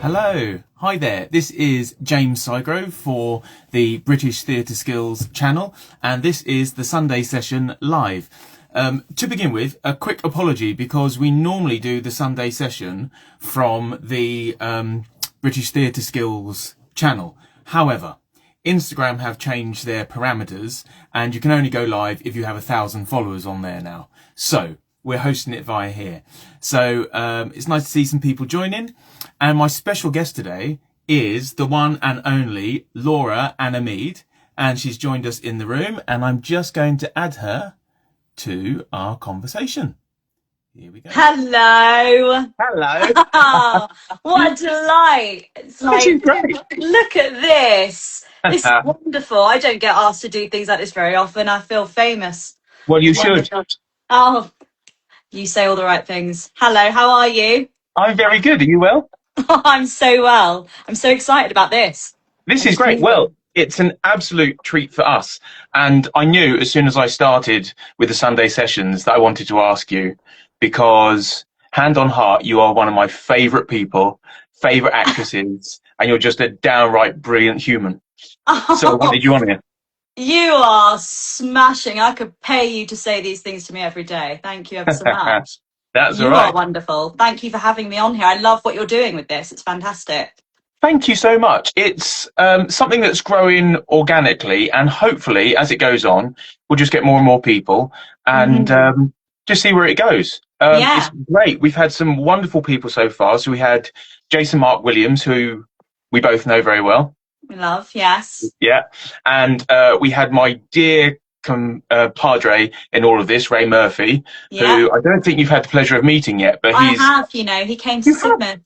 Hello, hi there. This is Jaymes Sygrove for the British Theatre Skills channel, and this is the Sunday session live. To begin with, a quick apology because we normally do the Sunday session from the British Theatre Skills channel. However, Instagram have changed their parameters and you can only go live if you have 1,000 followers on there now. So we're hosting it via here. So it's nice to see some people join in. And my special guest today is the one and only Laura Anna-Mead. And she's joined us in the room. And I'm just going to add her to our conversation. Here we go. Hello. Hello. Oh, what a delight. It's like, Great. look at this. This is wonderful. I don't get asked to do things like this very often. I feel famous. Well, you should. Oh, you say all the right things. Hello, how are you? I'm very good. Are you well? I'm so well. I'm so excited about this. This is great. Well, it's an absolute treat for us. And I knew as soon as I started with the Sunday sessions that I wanted to ask you, because hand on heart, you are one of my favourite people, favourite actresses, and you're just a downright brilliant human. So I wanted you on here. You are smashing. I could pay you to say these things to me every day. Thank you ever so much. That's you all right. are wonderful. Thank you for having me on here. I love what you're doing with this. It's fantastic. Thank you so much. It's something that's growing organically, and hopefully as it goes on, we'll just get more and more people and just see where it goes. It's great. We've had some wonderful people so far. So we had Jason Mark Williams, who we both know very well. We love, yes. Yeah. And we had my dear padre in all of this, Ray Murphy, who I don't think you've had the pleasure of meeting yet, but I have, you know, he came to Sidmouth,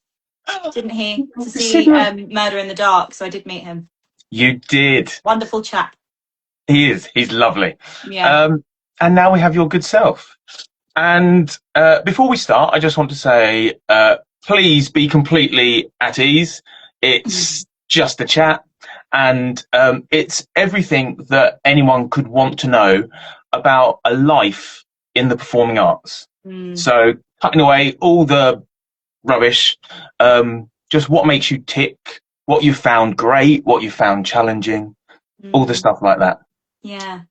didn't he, to see Murder in the Dark, so I did meet him. You did. Wonderful chap. He is. He's lovely. Yeah. And now we have your good self. And before we start, I just want to say, please be completely at ease. It's just a chat. And it's everything that anyone could want to know about a life in the performing arts. So cutting away all the rubbish, just what makes you tick, what you found great, what you found challenging, all the stuff like that. Yeah.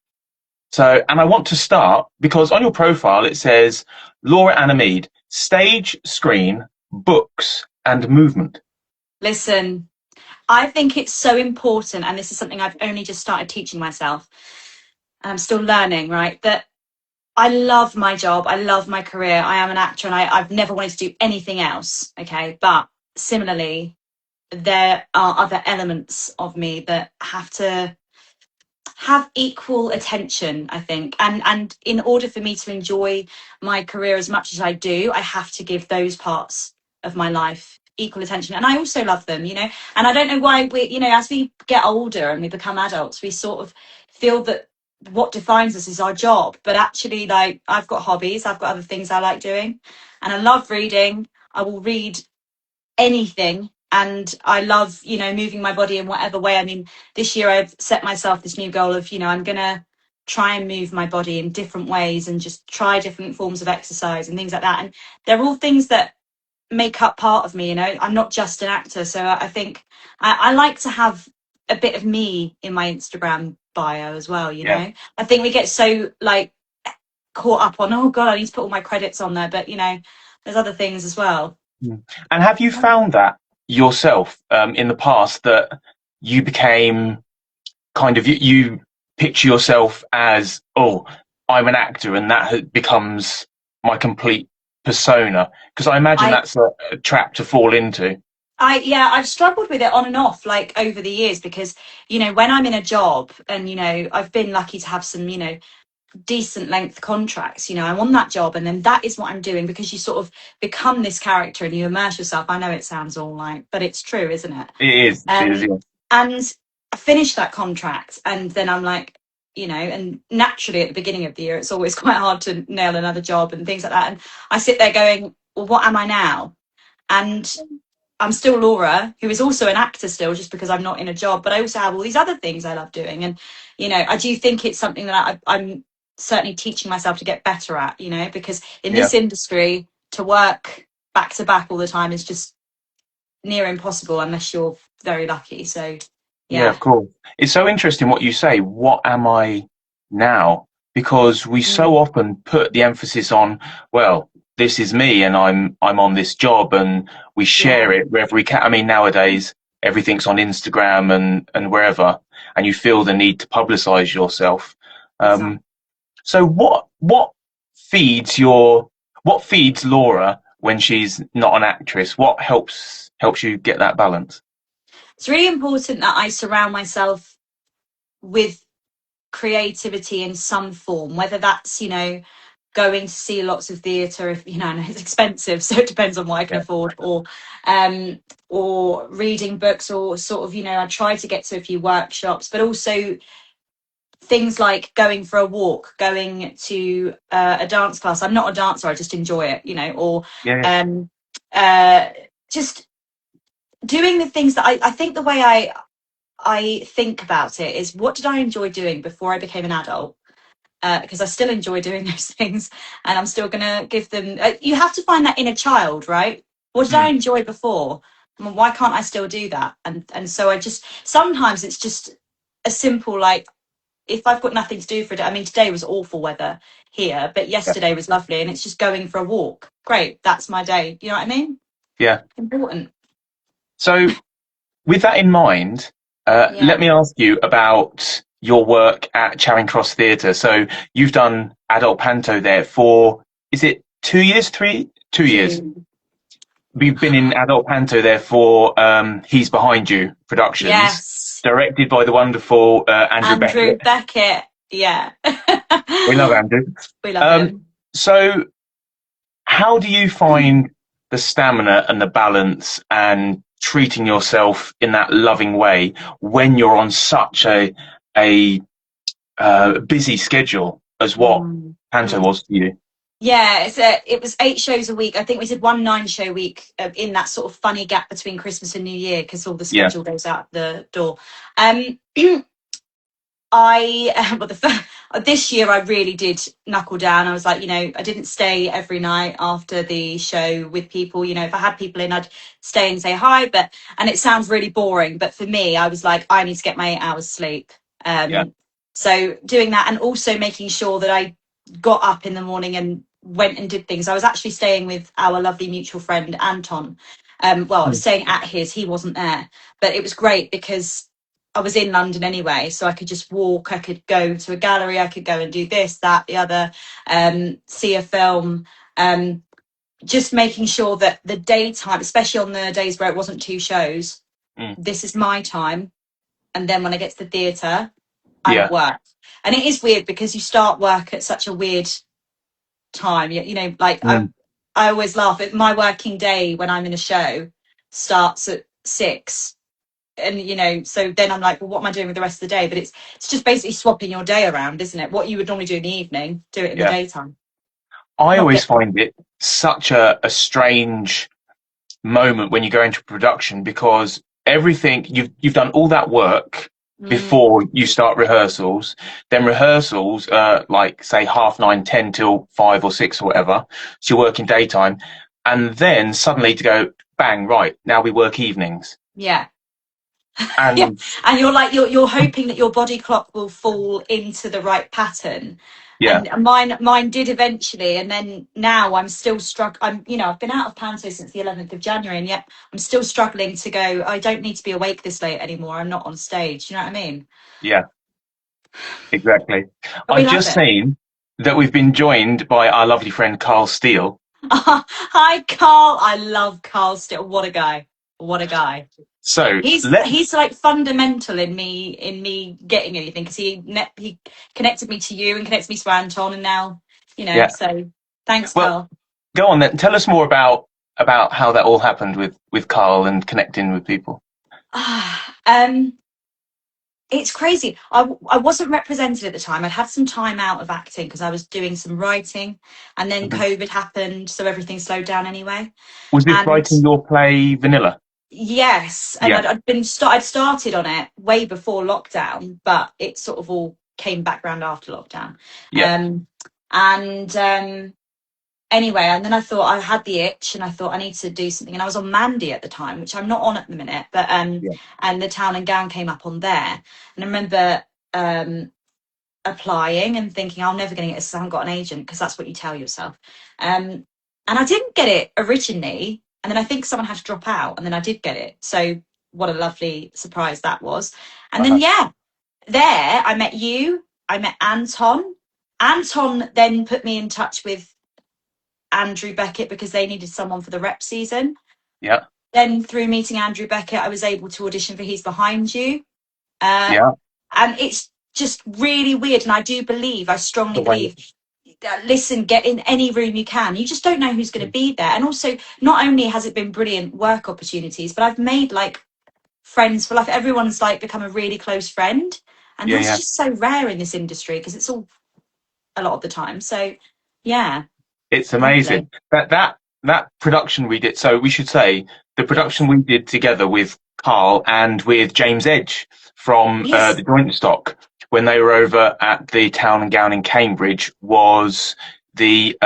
So, and I want to start because on your profile it says Laura Anna-Mead, stage, screen, books and movement. Listen, I think it's so important, and this is something I've only just started teaching myself, and I'm still learning, right, that I love my job, I love my career, I am an actor, and I've never wanted to do anything else, okay, but similarly, there are other elements of me that have to have equal attention, I think, and in order for me to enjoy my career as much as I do, I have to give those parts of my life equal attention, and I also love them, you know. And I don't know why we, you know, as we get older and we become adults, we sort of feel that what defines us is our job, but actually, like, I've got hobbies, I've got other things I like doing, and I love reading. I will read anything, and I love, you know, moving my body in whatever way. I mean, this year I've set myself this new goal of, you know, I'm gonna try and move my body in different ways and just try different forms of exercise and things like that, and they're all things that make up part of me, you know. I'm not just an actor, so I think I like to have a bit of me in my Instagram bio as well, you know. I think we get so like caught up on, oh god, I need to put all my credits on there, but you know, there's other things as well. And have you found that yourself in the past, that you became kind of, you picture yourself as, oh, I'm an actor, and that becomes my complete persona? Because I imagine that's a trap to fall into. I've struggled with it on and off, like, over the years, because, you know, when I'm in a job, and, you know, I've been lucky to have some, you know, decent length contracts, you know, I'm on that job and then that is what I'm doing, because you sort of become this character and you immerse yourself. I know it sounds all like, but it's true, isn't it? It is. Yeah. And I finish that contract and then I'm like, you know, and naturally at the beginning of the year, it's always quite hard to nail another job and things like that. And I sit there going, well, what am I now? And I'm still Laura, who is also an actor still, just because I'm not in a job, but I also have all these other things I love doing. And, you know, I do think it's something that I'm certainly teaching myself to get better at, you know, because in this industry, to work back to back all the time is just near impossible unless you're very lucky. So Yeah, yeah. of course. It's so interesting what you say. What am I now? Because we so Mm, often put the emphasis on, well, this is me and I'm on this job and we share yeah, it wherever we can. I mean, nowadays everything's on Instagram and wherever, and you feel the need to publicize yourself. exactly. Um, so what feeds Laura when she's not an actress? What helps you get that balance? It's really important that I surround myself with creativity in some form, whether that's, going to see lots of theatre, if and it's expensive, so it depends on what I can Yeah, afford, um or reading books, or sort of, I try to get to a few workshops, but also things like going for a walk, going to a dance class. I'm not a dancer, I just enjoy it, or yeah, um uh just doing the things that I think the way I think about it is, what did I enjoy doing before I became an adult? Because I still enjoy doing those things, and I'm still going to give them. You have to find that inner child, right? What did I mm, enjoy before? Well, why can't I still do that? And so I just, sometimes it's just a simple, like, if I've got nothing to do for a day. I mean, today was awful weather here, but yeah, yesterday was lovely, and it's just going for a walk. Great, that's my day. You know what I mean? yeah. Important. So with that in mind, let Yeah. me ask you about your work at Charing Cross Theatre. So you've done adult panto there for, is it 2 years, 2 years? Two. We've been in adult panto there for He's Behind You Productions, Yes. directed by the wonderful Andrew Andrew Beckett. Beckett. Yeah. We love Andrew. We love Um, him. so how do you find the stamina and the balance and treating yourself in that loving way when you're on such a busy schedule as what Mm. Panto Mm. was for you? Yeah, it was 8 shows a week. I think we did one 9-show week, in that sort of funny gap between Christmas and New Year, because all the Yeah, schedule goes out the door. Um, I but this year I really did knuckle down. I was like, I didn't stay every night after the show with people. If I had people in, I'd stay and say hi. And it sounds really boring, but for me, I was like, I need to get my 8 hours sleep. yeah, So doing that, and also making sure that I got up in the morning and went and did things. I was actually staying with our lovely mutual friend Anton. Well, I was mm, staying at his. He wasn't there, but it was great because I was in London anyway, so I could just walk. I could go to a gallery. I could go and do this, that, the other, see a film. Um, just making sure that the daytime, especially on the days where it wasn't 2 shows, mm, this is my time. And then when I get to the theatre, I'm at yeah, work. And it is weird because you start work at such a weird time. Like mm, I always laugh at my working day when I'm in a show starts at 6. And so then I'm like, well, what am I doing with the rest of the day? But it's just basically swapping your day around, isn't it? What you would normally do in the evening, do it in the yeah. daytime. I Not always get find it such a strange moment when you go into production because everything you've done all that work mm, before you start rehearsals, then rehearsals like say 9:30, 10 till 5 or 6 or whatever, so you're working daytime, and then suddenly to go bang, right, now we work evenings. yeah. Yeah. And And you're like, you're hoping that your body clock will fall into the right pattern. yeah, And mine did eventually, and then now I'm still struck. I've been out of panto since the 11th of January, and yet I'm still struggling to go. I don't need to be awake this late anymore. I'm not on stage. You know what I mean? yeah, exactly. But we I've love just it. seen that we've been joined by our lovely friend Carl Steele. Hi, Carl. I love Carl still. What a guy. What a guy. So He's let he's like fundamental in me getting anything, because he connected me to you and connected me to Anton, and now yeah. so thanks, Well, Carl. go on then. Tell us more about how that all happened with Carl and connecting with people. um it's crazy. I wasn't represented at the time. I'd had some time out of acting because I was doing some writing, and then Mhm. COVID happened, so everything slowed down anyway. Was this And writing your play Vanilla? yes, and Yeah, I'd started on it way before lockdown, but it sort of all came back round after lockdown. yeah, Um, and anyway, and then I thought I had the itch, and I thought I need to do something. And I was on Mandy at the time, which I'm not on at the minute, but Yeah. and the Town and Gown came up on there, and I remember applying and thinking I'm never going to get this. I haven't got an agent, because that's what you tell yourself. And I didn't get it originally, and then I think someone had to drop out, and then I did get it. So what a lovely surprise that was. And then there I met you. I met Anton. Anton then put me in touch with Andrew Beckett, because they needed someone for the rep season. Yeah. Then through meeting Andrew Beckett, I was able to audition for He's Behind You. Yeah. And it's just really weird. And I strongly believe, listen, get in any room you can. You just don't know who's going to be there. And also, not only has it been brilliant work opportunities, but I've made like friends for life. Everyone's like become a really close friend. And that's just so rare in this industry, because it's all a lot of the time. So, yeah. It's amazing. That production we did. So we should say the production we did together with Carl and with James Edge from the Joint Stock, when they were over at the Town and Gown in Cambridge, was the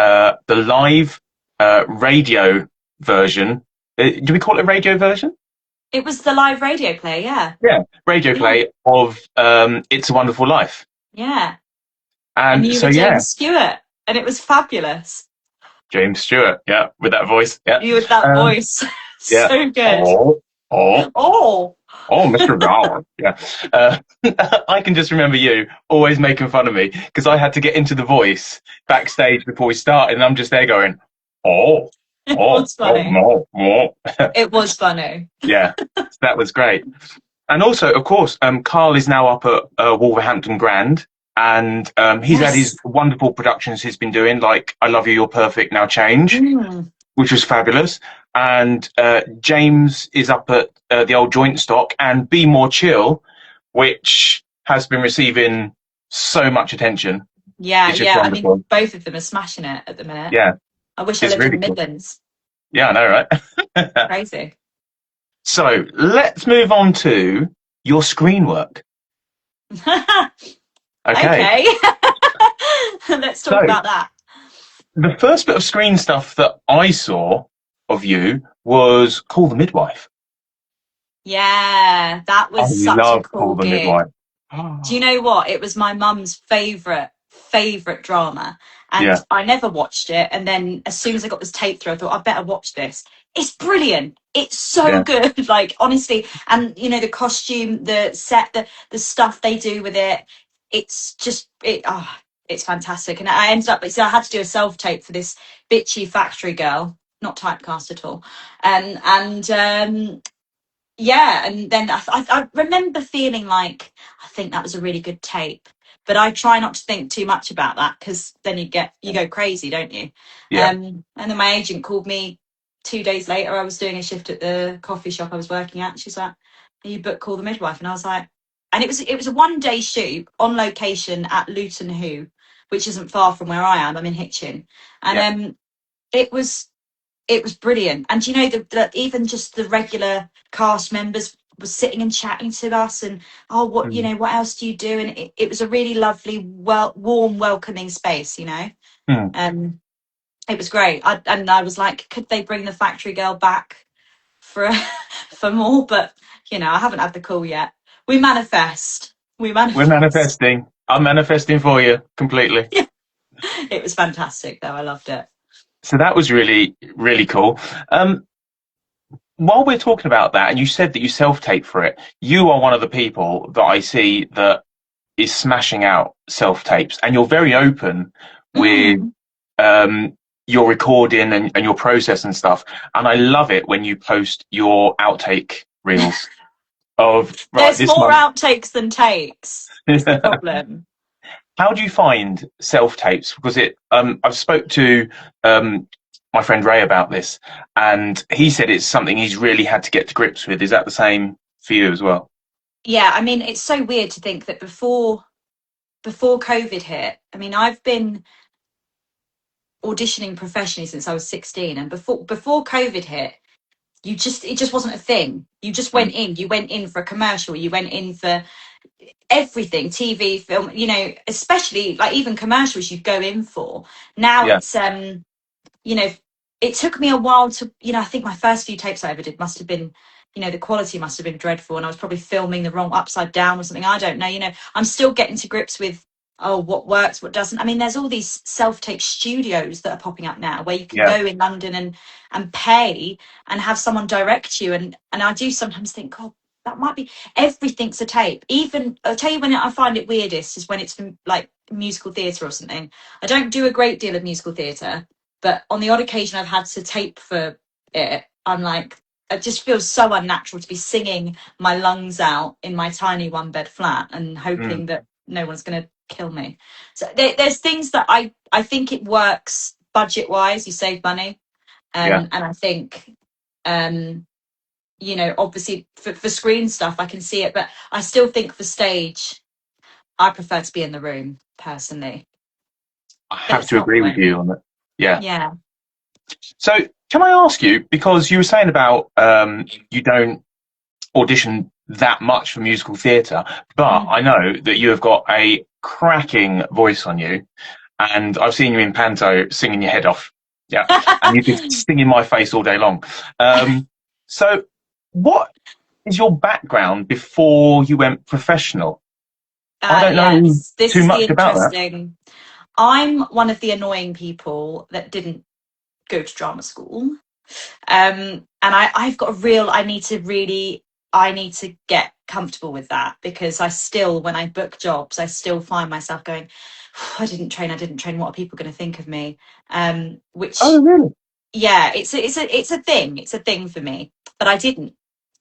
live radio version. Do we call it a radio version? It was the live radio play, yeah. Yeah, radio play of It's a Wonderful Life. Yeah. And you so, were James Stewart, and it was fabulous. James Stewart, yeah, with that voice. Yeah. You with that voice. So good. Oh, Mr. Dollar. Yeah. I can just remember you always making fun of me, because I had to get into the voice backstage before we started, and I'm just there going, it was funny. It was funny. Yeah, that was great. And also, of course, Carl is now up at Wolverhampton Grand, and he's had his wonderful productions he's been doing, like I Love You, You're Perfect, Now Change, which was fabulous. And James is up at the old Joint Stock and Be More Chill, which has been receiving so much attention. Yeah. I mean, both of them are smashing it at the minute. Yeah. I wish I lived in the Midlands. Yeah, I know, right? Crazy. So let's move on to your screen work. Okay. Let's talk about that. The first bit of screen stuff that I saw of you was Call the Midwife. Yeah, that was such a cool gig. Do you know what? It was my mum's favourite drama. And I never watched it. And then as soon as I got this tape through, I thought, I better watch this. It's brilliant. It's so good. Like, honestly. And, you know, the costume, the set, the stuff they do with it. It's just, it's fantastic. And I ended up, so I had to do a self-tape for this bitchy factory girl, not typecast at all. And then I remember feeling like, I think that was a really good tape. But I try not to think too much about that, because then you go crazy, don't you? Yeah. And then my agent called me 2 days later. I was doing a shift at the coffee shop I was working at. She's like, "Are you booked Call the Midwife?" And I was like, and it was a 1-day shoot on location at Luton Hoo, which isn't far from where I am. I'm in Hitchin. And it was brilliant. And you know, even just the regular cast members was sitting and chatting to us, and you know, what else do you do? And it was a really lovely, warm, welcoming space, you know. It was great. I was like, could they bring the factory girl back for more? But you know, I haven't had the call yet. We're manifesting. I'm manifesting for you completely. Yeah. It was fantastic though. I loved it. So that was really, really cool. While we're talking about that, and you said that you self-tape for it, you are one of the people that I see that is smashing out self-tapes, and you're very open with your recording and your process and stuff. And I love it when you post your outtake reels of there's more outtakes than takes. That's the problem. How do you find self-tapes? Because I've spoke to my friend Ray about this, and he said it's something he's really had to get to grips with. Is that the same for you as well? Yeah, I mean, it's so weird to think that before COVID hit, I mean, I've been auditioning professionally since I was 16, and before COVID hit, it just wasn't a thing. You just went in. You went in for a commercial. You went in for everything, TV, film, you know, especially like even commercials you go in for. Now it's you know, it took me a while to, I think my first few tapes I ever did must have been, the quality must have been dreadful, and I was probably filming the wrong upside down or something. I don't know. I'm still getting to grips with, oh, what works, what doesn't. I mean, there's all these self-tape studios that are popping up now where you can Yeah. go in London and pay and have someone direct you. And I do sometimes think, God, that might be, everything's a tape. Even, I'll tell you when I find it weirdest is when it's from like musical theatre or something. I don't do a great deal of musical theatre, but on the odd occasion I've had to tape for it, I'm like, it just feels so unnatural to be singing my lungs out in my tiny one bed flat and hoping that no one's going to kill me. So there's things that I think it works budget wise, you save money. And I think, obviously for screen stuff, I can see it, but I still think for stage, I prefer to be in the room personally. I have to agree with you on that. Yeah. Yeah. So can I ask you, because you were saying about you don't audition that much for musical theatre, but I know that you have got a cracking voice on you, and I've seen you in panto singing your head off. Yeah, and you could sing in my face all day long. So what is your background before you went professional? I don't know too much about that. I'm one of the annoying people that didn't go to drama school. And I've got I need to get comfortable with that, because I still, when I book jobs, I still find myself going, I didn't train. What are people going to think of me? Which, oh really? Yeah, it's a thing for me, but I didn't.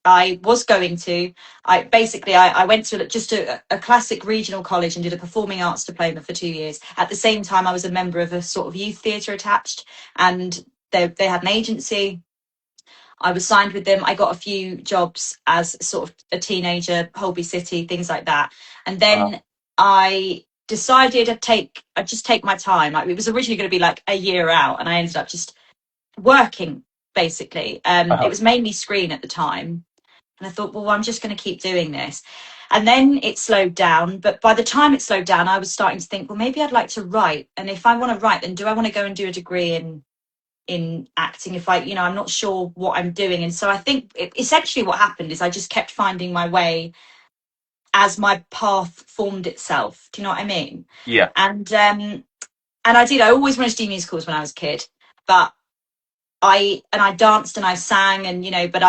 I was going to. I went to just a classic regional college and did a performing arts diploma for 2 years. At the same time, I was a member of a sort of youth theatre attached, and they had an agency. I was signed with them. I got a few jobs as sort of a teenager, Holby City, things like that. And then I decided I'd just take my time. It was originally going to be like a year out, and I ended up just working basically. It was mainly screen at the time. And I thought, well, I'm just going to keep doing this. And then it slowed down. But by the time it slowed down, I was starting to think, well, maybe I'd like to write. And if I want to write, then do I want to go and do a degree in acting? If I'm not sure what I'm doing. And so I think essentially what happened is I just kept finding my way as my path formed itself. Do you know what I mean? Yeah. And I always wanted to do musicals when I was a kid, but I danced and I sang, and but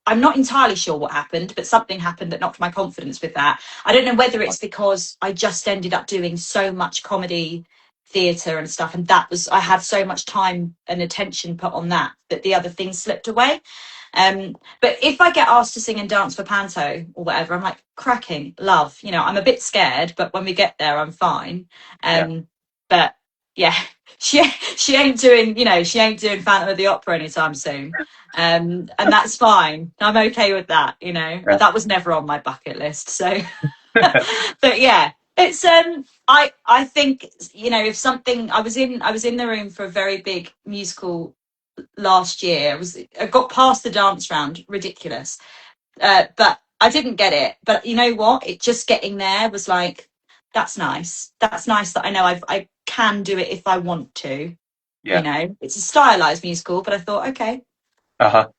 I'm not entirely sure what happened, but something happened that knocked my confidence with that. I don't know whether it's because I just ended up doing so much comedy theatre and stuff, and I had so much time and attention put on that the other things slipped away. But if I get asked to sing and dance for panto or whatever, I'm like, cracking, love. I'm a bit scared, but when we get there, I'm fine. But yeah, she ain't doing Phantom of the Opera anytime soon. And that's fine. I'm okay with that, But that was never on my bucket list. So, but yeah, it's I think if something, I was in the room for a very big musical last year. I got past the dance round, ridiculous, but I didn't get it. But you know what? It just getting there was like, that's nice. That's nice that I know I can do it if I want to. Yeah. It's a stylized musical, but I thought, okay. Uh-huh.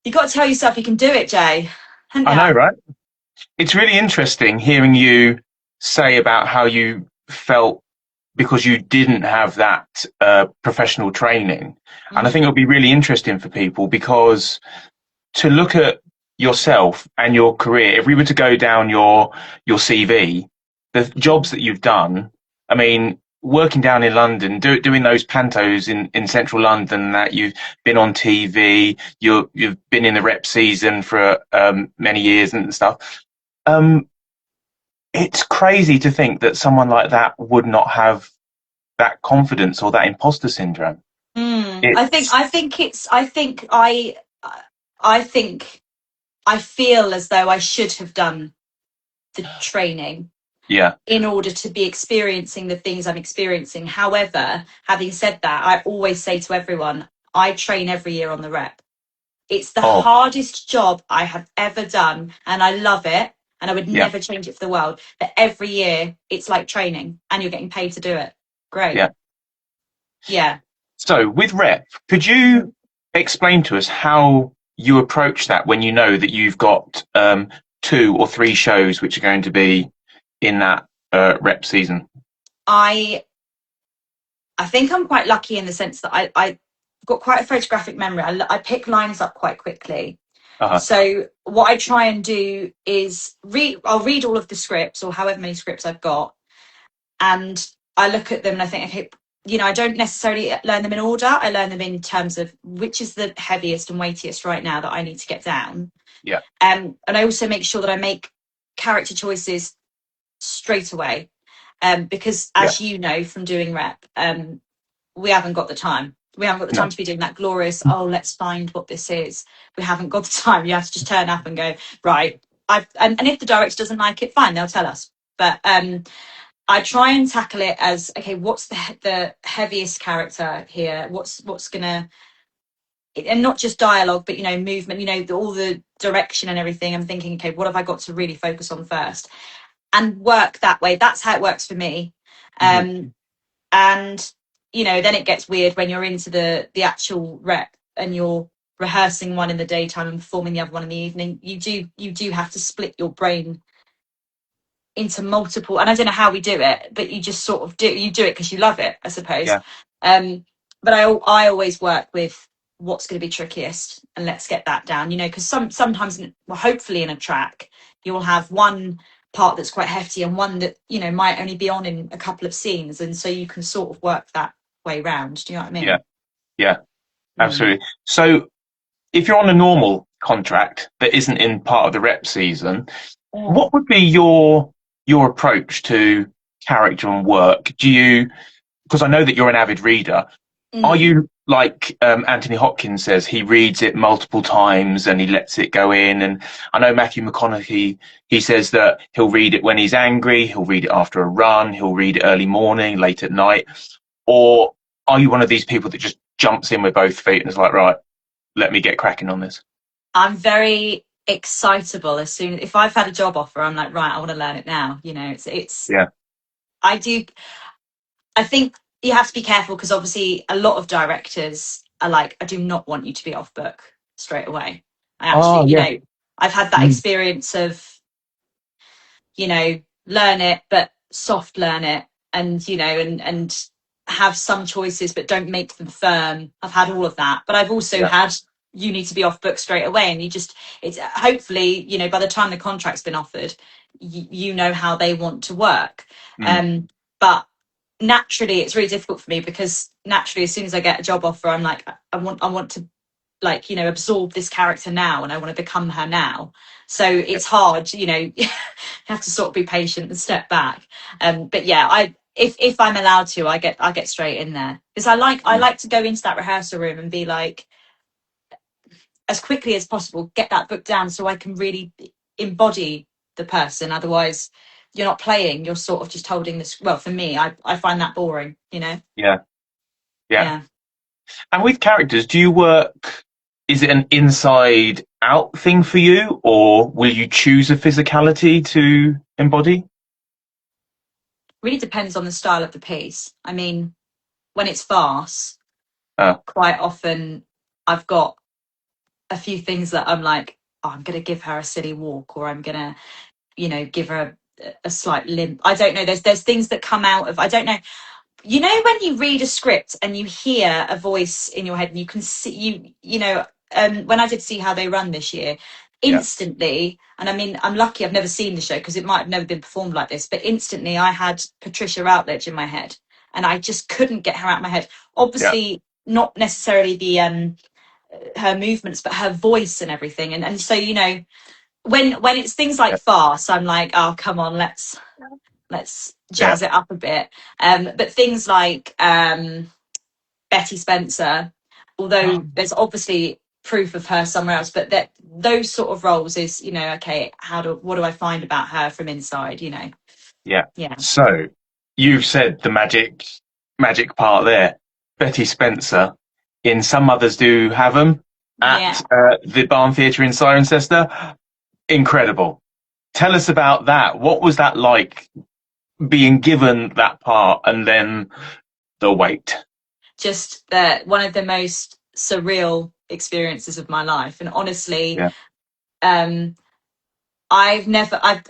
You got to tell yourself you can do it, Jay. I know, right? It's really interesting hearing you say about how you felt because you didn't have that professional training. And I think it'll be really interesting for people, because to look at yourself and your career, if we were to go down your CV, the jobs that you've done, I mean, working down in London, doing those pantos in central London, that you've been on TV, you've been in the rep season for many years and stuff. It's crazy to think that someone like that would not have that confidence or that imposter syndrome. I think I feel as though I should have done the training. Yeah. In order to be experiencing the things I'm experiencing. However, having said that, I always say to everyone, I train every year on the rep. It's the hardest job I have ever done, and I love it, and I would never change it for the world. But every year, it's like training, and you're getting paid to do it. Great. Yeah. Yeah. So with rep, could you explain to us how you approach that when you know that you've got 2 or 3 shows which are going to be in that rep season? I think I'm quite lucky in the sense that I got quite a photographic memory. I pick lines up quite quickly. Uh-huh. So what I try and do is I'll read all of the scripts or however many scripts I've got, and I look at them and I think, okay, I don't necessarily learn them in order. I learn them in terms of which is the heaviest and weightiest right now that I need to get down. Yeah. And I also make sure that I make character choices straight away. Because as you know from doing rep, we haven't got the time. We haven't got the time to be doing that glorious, let's find what this is. We haven't got the time. You have to just turn up and go, right. And if the director doesn't like it, fine, they'll tell us. But I try and tackle it as, okay, what's the heaviest character here? What's gonna, and not just dialogue, but movement, all the direction and everything. I'm thinking, okay, what have I got to really focus on first? And work that way. That's how it works for me. And then it gets weird when you're into the actual rep and you're rehearsing one in the daytime and performing the other one in the evening. You do have to split your brain into multiple, and I don't know how we do it, but you just sort of do it because you love it, I suppose. But I always work with what's going to be trickiest and let's get that down, because sometimes, hopefully in a track you'll have one part that's quite hefty and one that might only be on in a couple of scenes, and so you can sort of work that way round. Do you know what I mean? Yeah, absolutely. So if you're on a normal contract that isn't in part of the rep season, what would be your approach to character and work? Because I know that you're an avid reader, are you like Anthony Hopkins says, he reads it multiple times and he lets it go in? And I know Matthew McConaughey, he says that he'll read it when he's angry, he'll read it after a run, he'll read it early morning, late at night. Or are you one of these people that just jumps in with both feet and is like, right, let me get cracking on this? I'm very excitable. If I've had a job offer, I'm like, right, I want to learn it now. It's I think you have to be careful because obviously a lot of directors are like, I do not want you to be off book straight away. I actually, I've had that experience of, learn it, but soft learn it, and and have some choices, but don't make them firm. I've had all of that, but I've also had, you need to be off book straight away, and it's hopefully, by the time the contract's been offered, you know how they want to work. But naturally it's really difficult for me because naturally as soon as I get a job offer, I'm like, I want to absorb this character now, and I want to become her now. So it's hard, you have to sort of be patient and step back. But if I'm allowed to, I get straight in there because I like to go into that rehearsal room and be like, as quickly as possible, get that book down so I can really embody the person. Otherwise you're not playing, you're sort of just holding this. Well, for me, I find that boring, Yeah. And with characters, do you work, is it an inside out thing for you, or will you choose a physicality to embody? Really depends on the style of the piece. I mean, when it's farce, quite often I've got a few things that I'm like, I'm going to give her a silly walk, or I'm going to, give her a slight limp. I don't know. There's things that come out of, I don't know. When you read a script and you hear a voice in your head and you can see, when I did See How They Run this year, instantly, and I mean, I'm lucky I've never seen the show because it might have never been performed like this, but instantly I had Patricia Routledge in my head and I just couldn't get her out of my head. Obviously, not necessarily the her movements, but her voice and everything. And so, when it's things like farce, I'm like, oh, come on, let's jazz it up a bit. But things like Betty Spencer, although there's obviously proof of her somewhere else, but that those sort of roles is, okay, what do I find about her from inside, Yeah. So you've said the magic part there. Betty Spencer, in Some Others Do Have 'Em, at the Barn Theatre in Cirencester. Incredible. Tell us about that. What was that like, being given that part and then the weight? just one of the most surreal experiences of my life. And honestly, Yeah. I've never, I've,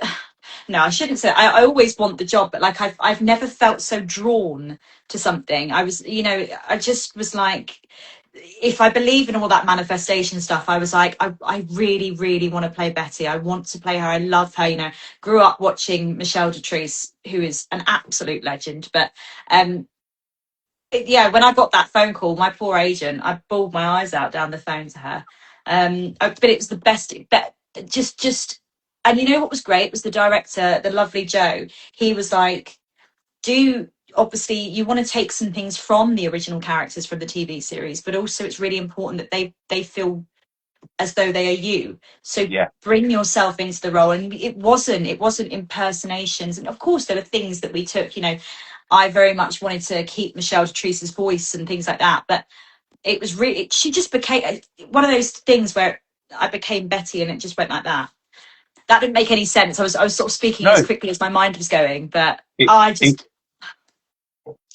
no, I shouldn't say, I always want the job, but like I've never felt so drawn to something. I was, you know, I just was like, if I believe in all that manifestation stuff, I was like, I really, really want to play Betty. I want to play her. I love her. You know, grew up watching Michelle Doutrice, who is an absolute legend. But yeah, when I got that phone call, my poor agent, I bawled my eyes out down the phone to her. But it was the best. But just, and you know what was great was the director, the lovely Joe. He was like, obviously you want to take some things from the original characters from the TV series, but also it's really important that they feel as though they are you. So bring yourself into the role. And it wasn't impersonations. And of course there were things that we took, you know, I very much wanted to keep Michelle Doutrice's voice and things like that, but it was really, she just became one of those things where I became Betty and it just went like that. That didn't make any sense. I was sort of speaking as quickly as my mind was going, but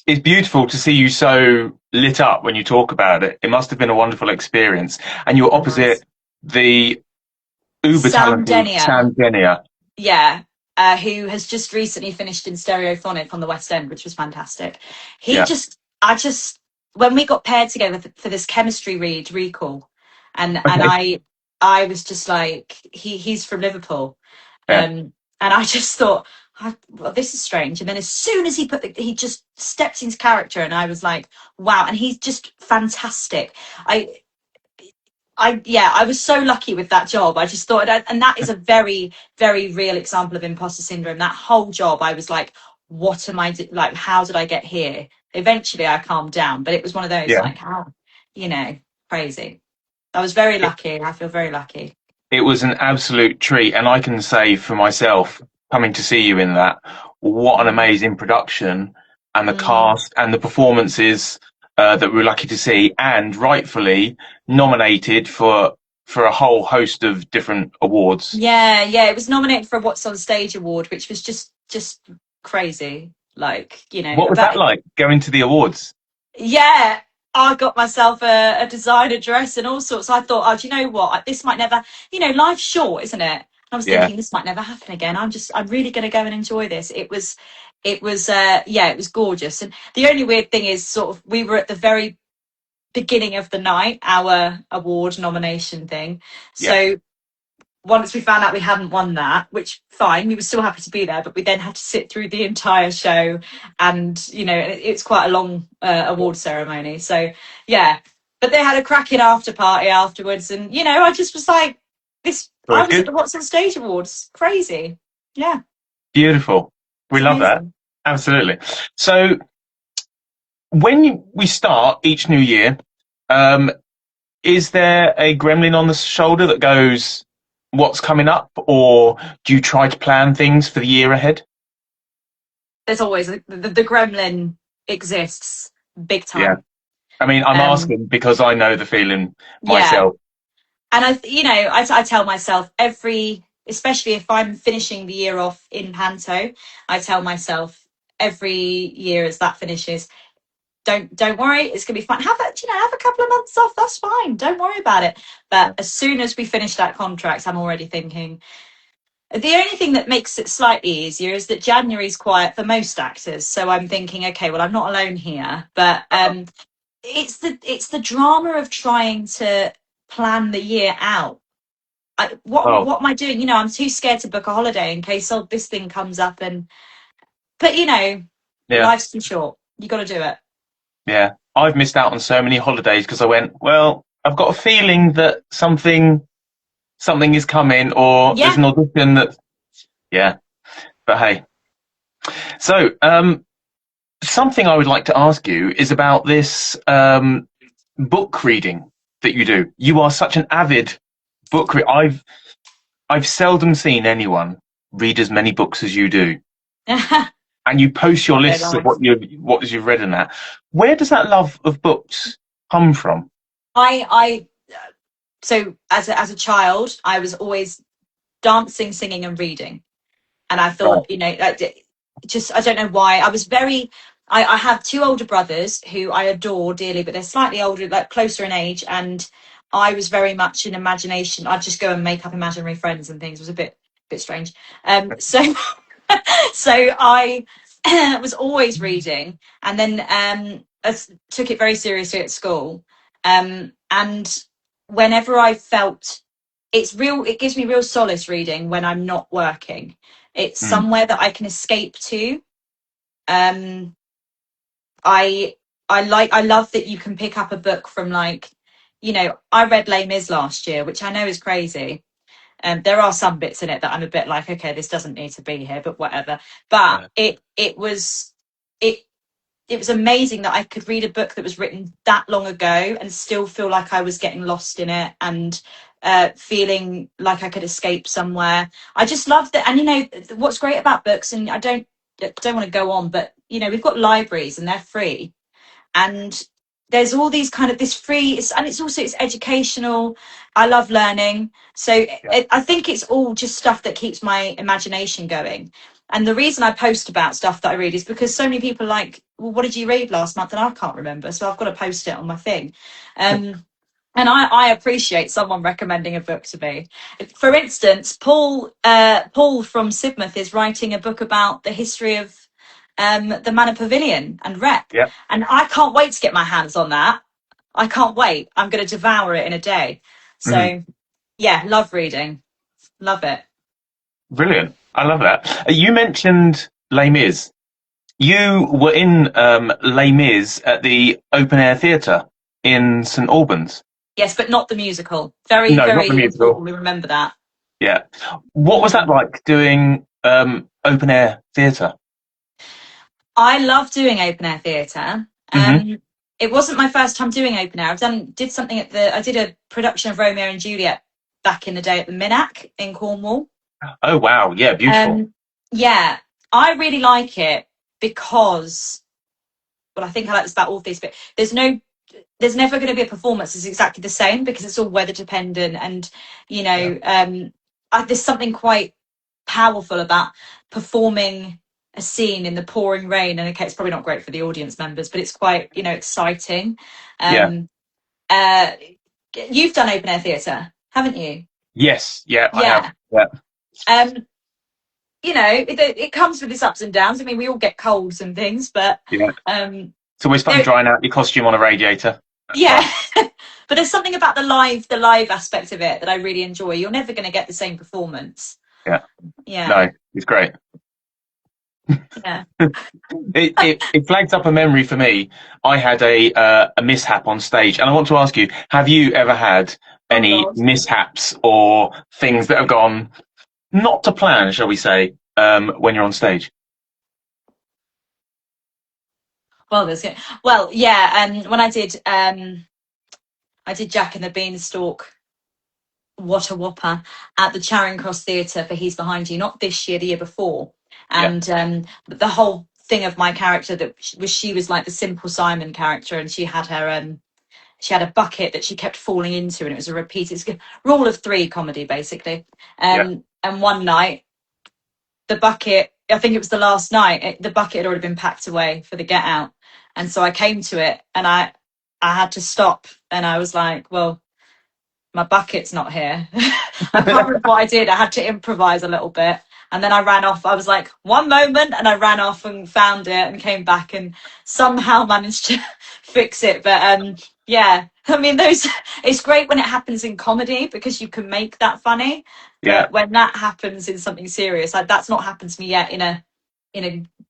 it's beautiful to see you so lit up when you talk about it. It must have been a wonderful experience. And you're opposite the uber talented Sam Denier. Yeah. Who has just recently finished in Stereophonic on the West End, which was fantastic. When we got paired together for this chemistry read, Recall, and I was just like, he's from Liverpool. And I just thought, well, this is strange. And then as soon as he just stepped into character, and I was like, wow. And he's just fantastic. I was so lucky with that job. I just thought, and that is a very, very real example of imposter syndrome. That whole job, I was like, what am I like? How did I get here? Eventually I calmed down, but it was one of those like, how, you know, crazy. I was very lucky. I feel very lucky. It was an absolute treat. And I can say for myself, coming to see you in that, what an amazing production, and the cast and the performances that we were lucky to see, and rightfully nominated for a whole host of different awards. Yeah, it was nominated for a What's on Stage award, which was just crazy. Like, you know, what was that like, going to the awards? Yeah, I got myself a designer dress and all sorts. I thought, oh, do you know what? This might never, you know, life's short, isn't it? I was thinking this might never happen again. I'm really going to go and enjoy this. It was gorgeous. And the only weird thing is sort of, we were at the very beginning of the night, our award nomination thing. So once we found out we hadn't won that, which fine, we were still happy to be there, but we then had to sit through the entire show, and you know, it's quite a long award ceremony. So yeah, but they had a cracking after party afterwards, and you know, I just was like, this. I was at the What's on Stage Awards, crazy. Yeah, beautiful. We love that. Absolutely. So when we start each new year, is there a gremlin on the shoulder that goes, what's coming up, or do you try to plan things for the year ahead? There's always the gremlin exists big time. Yeah, I mean, I'm asking because I know the feeling myself. And I tell myself especially if I'm finishing the year off in panto, I tell myself every year as that finishes, don't worry, it's gonna be fine. Have a couple of months off, that's fine. Don't worry about it. But as soon as we finish that contract, I'm already thinking. The only thing that makes it slightly easier is that January's quiet for most actors. So I'm thinking, okay, well, I'm not alone here. But it's the drama of trying to plan the year out. What am I doing? You know, I'm too scared to book a holiday in case this thing comes up. But you know, life's too short. You got to do it. Yeah, I've missed out on so many holidays because I went, well, I've got a feeling that something is coming, or there's an audition that, but hey. So, something I would like to ask you is about this book reading that you do. You are such an avid book reader. I've seldom seen anyone read as many books as you do. And you post your lists of what you've read in that. Where does that love of books come from? So as a child, I was always dancing, singing, and reading, and I thought, you know, I don't know why. I was very I have two older brothers who I adore dearly, but they're slightly older, like closer in age. And I was very much in imagination. I'd just go and make up imaginary friends and things. It was a bit strange. So so I was always reading, and then I took it very seriously at school. And whenever I felt it gives me real solace reading when I'm not working. It's somewhere that I can escape to. Um, I love that you can pick up a book from, like, I read Les Mis last year, which I know is crazy. There are some bits in it that I'm a bit like, okay, this doesn't need to be here, but whatever. But it was amazing that I could read a book that was written that long ago and still feel like I was getting lost in it, and feeling like I could escape somewhere. I just love that. And what's great about books, and I don't want to go on, but we've got libraries and they're free, and there's all these kind of this free, it's educational. I love learning, so I think it's all just stuff that keeps my imagination going. And the reason I post about stuff that I read is because so many people are like, well, what did you read last month? And I can't remember, so I've got to post it on my thing. And I appreciate someone recommending a book to me. For instance, Paul from Sidmouth is writing a book about the history of the Manor Pavilion and Rep. Yeah. And I can't wait to get my hands on that. I can't wait. I'm going to devour it in a day. So, yeah, love reading. Love it. Brilliant. I love that. You mentioned Les Mis. You were in Les Mis at the open air theatre in St Albans. Yes, but not the musical. Very important. We remember that. Yeah. What was that like, doing open air theatre? I love doing open air theatre. It wasn't my first time doing open air. I did a production of Romeo and Juliet back in the day at the Minack in Cornwall. Oh wow, yeah, beautiful. Yeah, I really like it because, well, I think I like this about all these, but there's never going to be a performance that's exactly the same, because it's all weather dependent, and there's something quite powerful about performing a scene in the pouring rain. And okay, it's probably not great for the audience members, but it's quite exciting. You've done open air theatre, haven't you? Yes, I have. Yeah. It comes with its ups and downs. I mean, we all get colds and things, but it's always fun drying out your costume on a radiator. Yeah. But there's something about the live aspect of it that I really enjoy. You're never going to get the same performance. Yeah. No, it's great. Yeah. it flags up a memory for me. I had a mishap on stage, and I want to ask you, have you ever had any mishaps or things that have gone not to plan, shall we say, when you're on stage? Well, when I did Jack and the Beanstalk, what a whopper, at the Charring Cross Theatre for He's Behind You, not this year, the year before. And the whole thing of my character she was like the Simple Simon character, and she had a bucket that she kept falling into, and it was a repeated rule of three comedy, basically. And one night, the bucket, I think it was the last night, the bucket had already been packed away for the get out. And so I came to it, and I had to stop, and I was like, well, my bucket's not here. I can't remember what I did. I had to improvise a little bit. And then I ran off. I was like, one moment, and I ran off and found it and came back and somehow managed to fix it. But I mean, it's great when it happens in comedy, because you can make that funny. Yeah. But when that happens in something serious, like that's not happened to me yet in a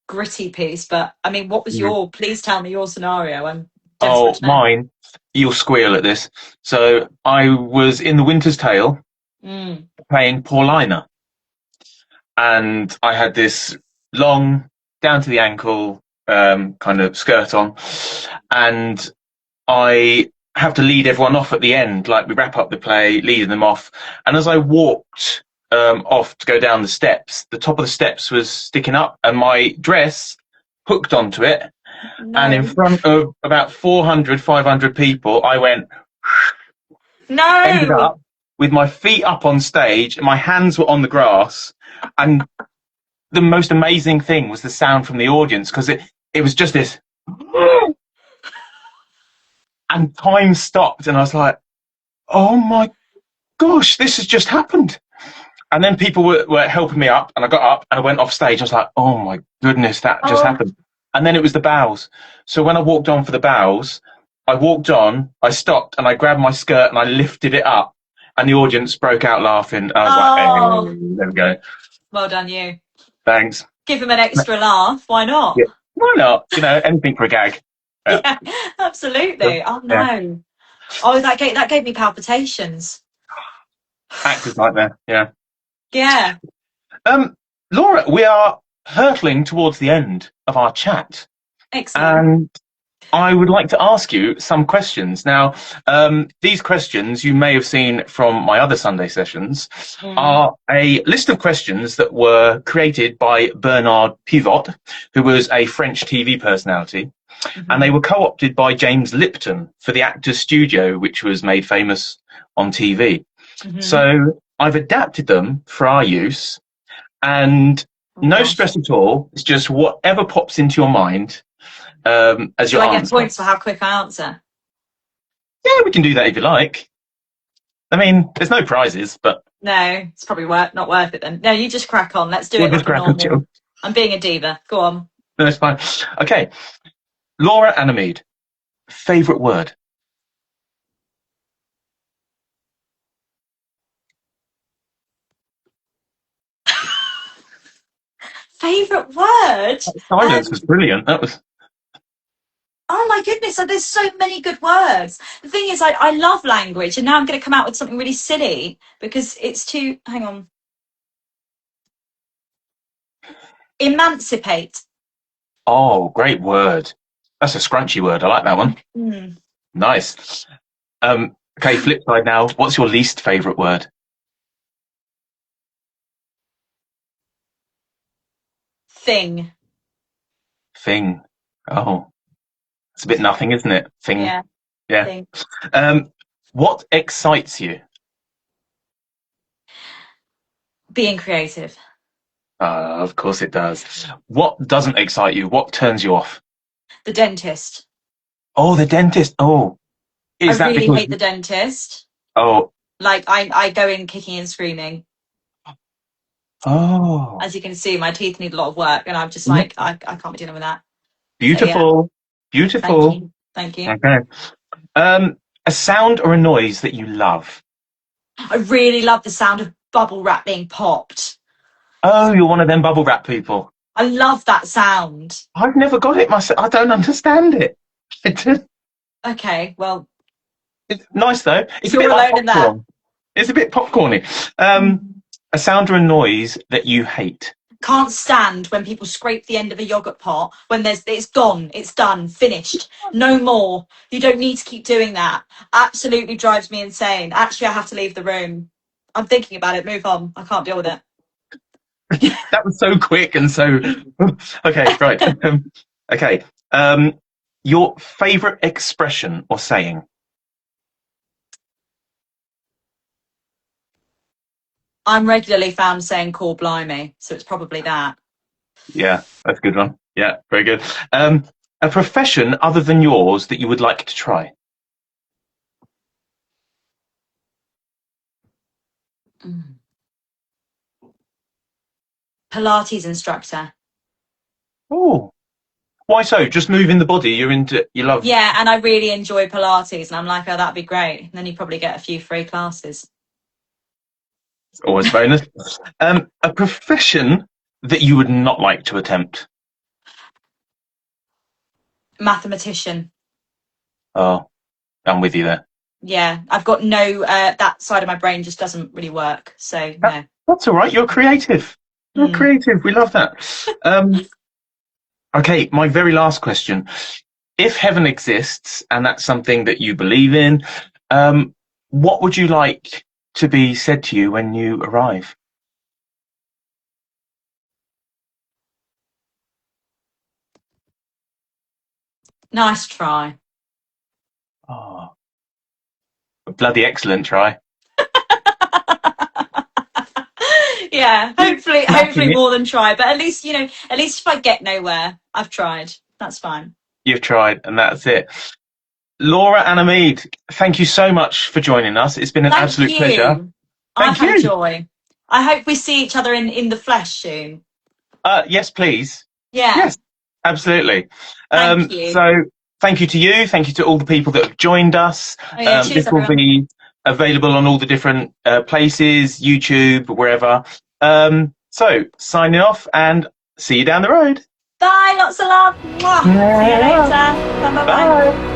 gritty piece. But I mean, what was please tell me your scenario. I'm desperate to know. Mine, you'll squeal at this. So I was in The Winter's Tale playing Paulina. And I had this long, down to the ankle kind of skirt on, and I have to lead everyone off at the end. Like, we wrap up the play, leading them off. And as I walked off to go down the steps, the top of the steps was sticking up, and my dress hooked onto it. No. And in front of about 400, 500 people, I went. No. Ended up with my feet up on stage, and my hands were on the grass. And the most amazing thing was the sound from the audience, because it was just this, and time stopped, and I was like, oh my gosh, this has just happened. And then people were helping me up, and I got up and I went off stage. I was like, oh my goodness, that just happened. And then it was the bows. So when I walked on for the bows, I walked on, I stopped, and I grabbed my skirt and I lifted it up, and the audience broke out laughing. I was like, hey, there we go. Well done, you. Thanks. Give them an extra laugh. Why not? Yeah. Why not? Anything for a gag. Yeah, absolutely. Oh no. Yeah. Oh, that gave me palpitations. Actor's nightmare. Yeah. Yeah. Laura, we are hurtling towards the end of our chat. Excellent. And I would like to ask you some questions. Now, these questions you may have seen from my other Sunday sessions are a list of questions that were created by Bernard Pivot, who was a French TV personality. And they were co-opted by James Lipton for the Actors Studio, which was made famous on TV. So I've adapted them for our use, and no stress at all. It's just whatever pops into your mind as your answer. Do I get points for how quick I answer? Yeah, we can do that if you like. I mean, there's no prizes, but... No, it's probably not worth it then. No, you just crack on. Let's do it like normal. I'm being a diva. Go on. No, that's fine. Okay. Laura Anna-Mead, favourite word? Favourite word? That silence was brilliant. That was... Oh my goodness, there's so many good words. The thing is, I love language, and now I'm going to come out with something really silly because it's too... Hang on. Emancipate. Oh, great word. That's a scrunchy word. I like that one. Nice. Okay, flip side now. What's your least favourite word? Thing. Thing. Oh, it's a bit nothing, isn't it? Thing. Yeah. Thing. What excites you? Being creative. Of course it does. What doesn't excite you? What turns you off? The dentist. Oh, the dentist. Oh, I really hate the dentist. Oh. Like, I go in kicking and screaming. Oh. As you can see, my teeth need a lot of work, and I'm just like, I can't be dealing with that. Beautiful. Yeah. Beautiful. Thank you. Okay. A sound or a noise that you love? I really love the sound of bubble wrap being popped. Oh, you're one of them bubble wrap people. I love that sound. I've never got it myself. I don't understand it. Okay, well. It's nice, though. It's you're alone in that. It's a bit popcorny. A sound or a noise that you hate? Can't stand when people scrape the end of a yogurt pot when it's gone, it's done, finished. No more. You don't need to keep doing that. Absolutely drives me insane. Actually, I have to leave the room. I'm thinking about it. Move on. I can't deal with it. That was so quick and so... Okay, right. Okay. Your favourite expression or saying? I'm regularly found saying "call blimey," so it's probably that. Yeah, that's a good one. Yeah, very good. A profession other than yours that you would like to try? Pilates instructor. Oh, why so? Just moving the body. You love. Yeah, and I really enjoy Pilates, and I'm like, oh, that'd be great. And then you probably get a few free classes. It's always a bonus. A profession that you would not like to attempt? Mathematician. Oh, I'm with you there. Yeah, I've got no, that side of my brain just doesn't really work. So, no. That's all right. You're creative. You're creative. We love that. Okay, my very last question. If heaven exists, and that's something that you believe in, what would you like to be said to you when you arrive? Nice try. Oh, a bloody excellent try. Yeah, hopefully more than try, but at least if I get nowhere, I've tried. That's fine. You've tried, and that's it. Laura Anna-Mead, thank you so much for joining us. It's been an Thank absolute you. pleasure. I've Thank had a you. joy. I hope we see each other in the flesh soon. Yes, please. Yeah. Yes, absolutely. Thank you. So thank you to you. Thank you to all the people that have joined us. Oh, yeah. Cheers, This will everyone. be available on all the different places, YouTube, wherever. So signing off and see you down the road. Bye. Lots of love. Mwah. See you later. Bye. Bye.